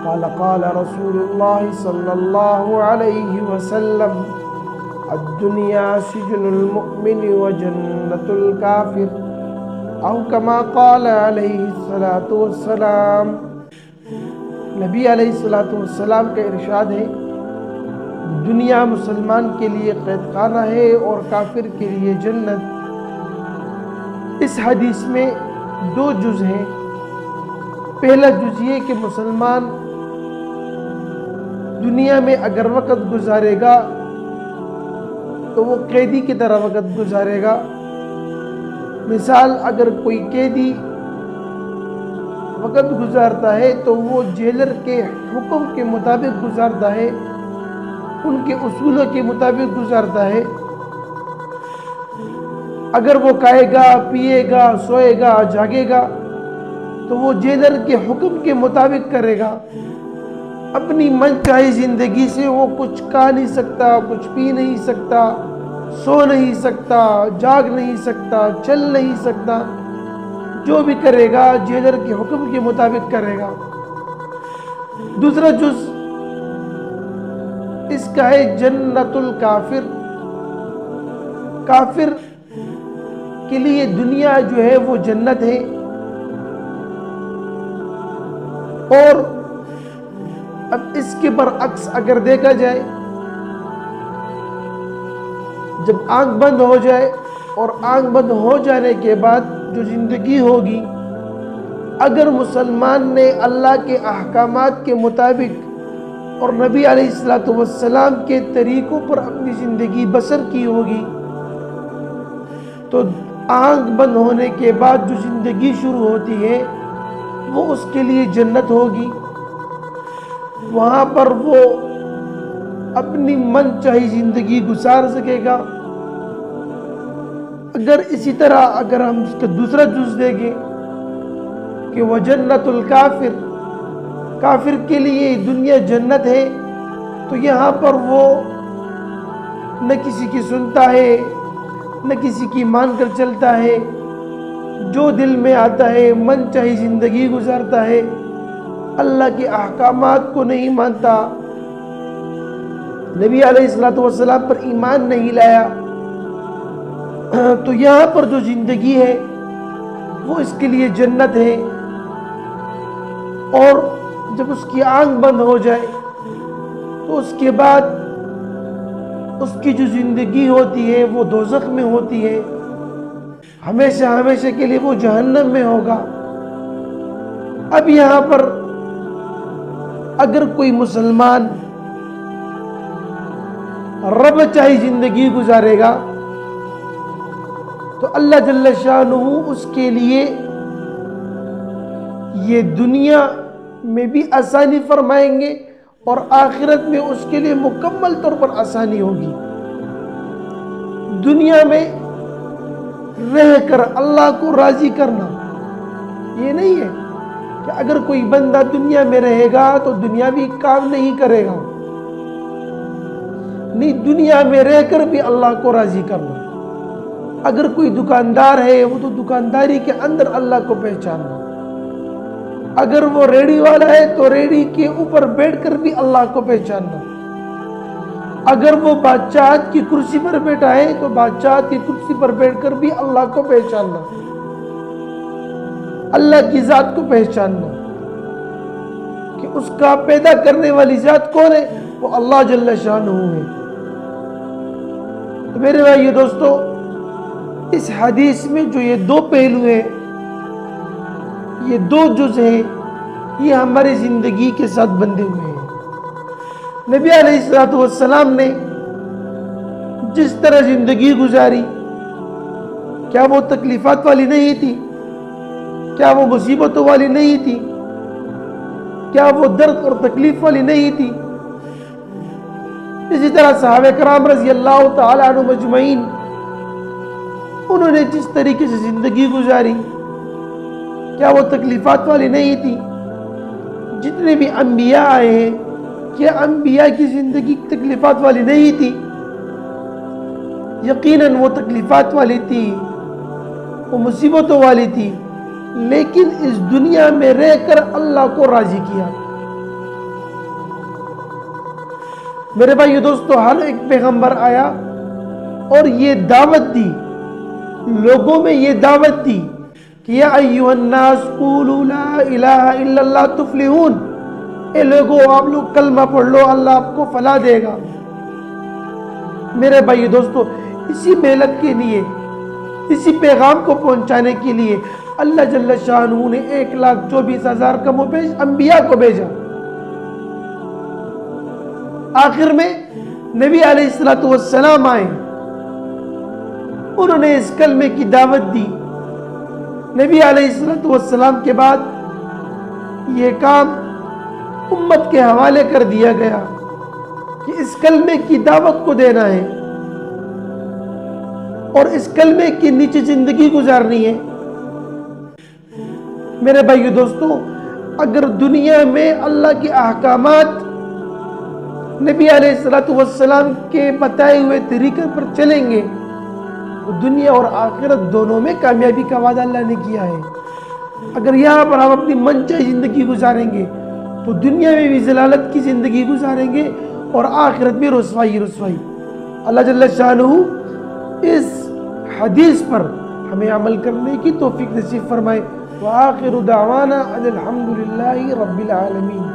قال قال رسول الله صلى الله عليه وسلم الدنيا سجن المؤمن وجنة الكافر او كما قال علیہ الصلوۃ والسلام۔ نبی علیہ الصلوۃ والسلام کا ارشاد ہے دنیا مسلمان کے لیے قید خانہ ہے اور کافر کے لیے جنت۔ اس حدیث میں دو جز ہیں۔ پہلا جز یہ کہ مسلمان دنیا میں اگر وقت گزارے گا تو وہ قیدی کی طرح وقت گزارے گا۔ مثال اگر کوئی قیدی وقت گزارتا ہے تو وہ جیلر کے حکم کے مطابق گزارتا ہے، ان کے اصولوں کے مطابق گزارتا ہے۔ اگر وہ کھائے گا، پیے گا، سوئے گا، جاگے گا تو وہ جیلر کے حکم کے مطابق کرے گا۔ اپنی من چاہی زندگی سے وہ کچھ کھا نہیں سکتا، کچھ پی نہیں سکتا، سو نہیں سکتا، جاگ نہیں سکتا، چل نہیں سکتا۔ جو بھی کرے گا جیلر کے حکم کے مطابق کرے گا۔ دوسرا جز اس کا ہے جنت الکافر۔ کافر کے لیے دنیا جو ہے وہ جنت ہے۔ اور اب اس کے برعکس اگر دیکھا جائے، جب آنکھ بند ہو جائے اور آنکھ بند ہو جانے کے بعد جو زندگی ہوگی، اگر مسلمان نے اللہ کے احکامات کے مطابق اور نبی علیہ السلام کے طریقوں پر اپنی زندگی بسر کی ہوگی تو آنکھ بند ہونے کے بعد جو زندگی شروع ہوتی ہے وہ اس کے لیے جنت ہوگی۔ وہاں پر وہ اپنی من چاہی زندگی گزار سکے گا۔ اگر اسی طرح اگر ہم اس کا دوسرا جز دیکھیں کہ وہ جنت الکافر، کافر کے لیے دنیا جنت ہے، تو یہاں پر وہ نہ کسی کی سنتا ہے، نہ کسی کی مان کر چلتا ہے، جو دل میں آتا ہے من چاہی زندگی گزارتا ہے، اللہ کے احکامات کو نہیں مانتا، نبی علیہ السلام پر ایمان نہیں لایا، تو یہاں پر جو زندگی ہے وہ اس کے لیے جنت ہے۔ اور جب اس کی آنکھ بند ہو جائے تو اس کے بعد اس کی جو زندگی ہوتی ہے وہ دوزخ میں ہوتی ہے، ہمیشہ ہمیشہ کے لیے وہ جہنم میں ہوگا۔ اب یہاں پر اگر کوئی مسلمان رب چاہی زندگی گزارے گا تو اللہ جل شانہ اس کے لیے یہ دنیا میں بھی آسانی فرمائیں گے اور آخرت میں اس کے لیے مکمل طور پر آسانی ہوگی۔ دنیا میں رہ کر اللہ کو راضی کرنا یہ نہیں ہے کہ اگر کوئی بندہ دنیا میں رہے گا تو دنیاوی کام نہیں کرے گا، نہیں، دنیا میں رہ کر بھی اللہ کو راضی کرنا۔ اگر کوئی دکاندار ہے وہ تو دکانداری کے اندر اللہ کو پہچاننا، اگر وہ ریڑی والا ہے تو ریڑی کے اوپر بیٹھ کر بھی اللہ کو پہچاننا، اگر وہ بادشاہت کی کرسی پر بیٹھا ہے تو بادشاہت کی کرسی پر بیٹھ کر بھی اللہ کو پہچاننا، اللہ کی ذات کو پہچاننا کہ اس کا پیدا کرنے والی ذات کون ہے، وہ اللہ جل شانہ ہے۔ تو میرے بھائیو دوستو، اس حدیث میں جو یہ دو پہلو ہیں، یہ دو جز ہیں، یہ ہماری زندگی کے ساتھ بندھے ہوئے ہیں۔ نبی علیہ السلام نے جس طرح زندگی گزاری، کیا وہ تکلیفات والی نہیں تھی؟ کیا وہ مصیبتوں والی نہیں تھی؟ کیا وہ درد اور تکلیف والی نہیں تھی؟ اسی طرح صحابہ کرام رضی اللہ تعالیٰ عنہ مجمعین، انہوں نے جس طریقے سے زندگی گزاری، کیا وہ تکلیفات والی نہیں تھی؟ جتنے بھی انبیاء آئے ہیں، کیا انبیاء کی زندگی تکلیفات والی نہیں تھی؟ یقیناً وہ تکلیفات والی تھی، وہ مصیبتوں والی تھی، لیکن اس دنیا میں رہ کر اللہ کو راضی کیا۔ میرے بھائیو دوستو، ہر ایک پیغمبر آیا اور یہ دعوت دی، لوگوں میں یہ دعوت دی کہ یا ایھا الناس قولوا لا الہ الا اللہ تفلحون، اے لوگوں آپ لوگ کلمہ پڑھ لو، اللہ آپ کو فلاح دے گا۔ میرے بھائیو دوستو، اسی محنت کے لیے، اسی پیغام کو پہنچانے کے لیے اللہ جل شانہ نے 1,24,000 کم و بیش انبیاء کو بھیجا۔ آخر میں نبی علیہ السلام آئے، انہوں نے اس کلمے کی دعوت دی۔ نبی علیہ السلام کے بعد یہ کام امت کے حوالے کر دیا گیا کہ اس کلمے کی دعوت کو دینا ہے اور اس کلمے کے نیچے زندگی گزارنی ہے۔ میرے بھائیو دوستو، اگر دنیا میں اللہ کے احکامات نبی علیہ السلام کے بتائے ہوئے طریقے پر چلیں گے تو دنیا اور آخرت دونوں میں کامیابی کا وعدہ اللہ نے کیا ہے۔ اگر یہاں پر ہم اپنی من چاہی زندگی گزاریں گے تو دنیا میں بھی ذلالت کی زندگی گزاریں گے اور آخرت میں رسوائی۔ اللہ جل شانہ اس حدیث پر ہمیں عمل کرنے کی توفیق نصیب فرمائے۔ وآخر دعوانا ان الحمد للہ رب العالمین۔